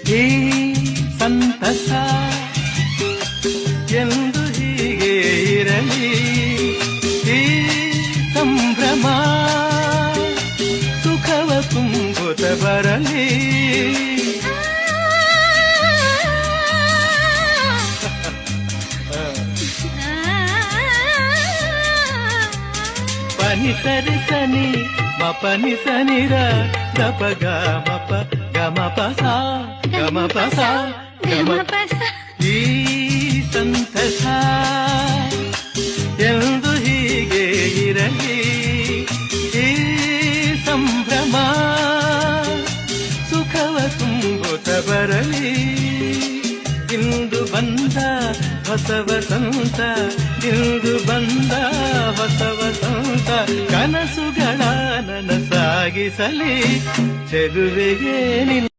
ಈ ಸಂತಸ ಎಂದು ಹೀಗೆ ಇರಲಿ, ಈ ಸಂಭ್ರಮ ಸುಖವ ತುಂಬುತ್ತ ಬರಲಿ. ಪನಿ ಸರಿ ಸನಿ ಮಪನಿ ಸನಿರ ಗಪ ಗಮಪ ಗಮಪಸ ಗಮಪಸ ಗಮಪಸ. ಈ ಸಂತಸ ಎಂದು ಹೀಗೆ ಇರಲಿ, ಈ ಸಂಭ್ರಮ ಸುಖವ ತುಂಬುತ್ತ ಬರಲಿ. ಇಂದು ಬಂದ ಹೊಸ ವಸಂತ, ಇಂದು ಬಂದ ಹೊಸ ವಸಂತ, ಕನಸುಗಳ ನನಸಾಗಿಸಲಿ ಚೆಲುವೆಗೆ ನಿನ್ನ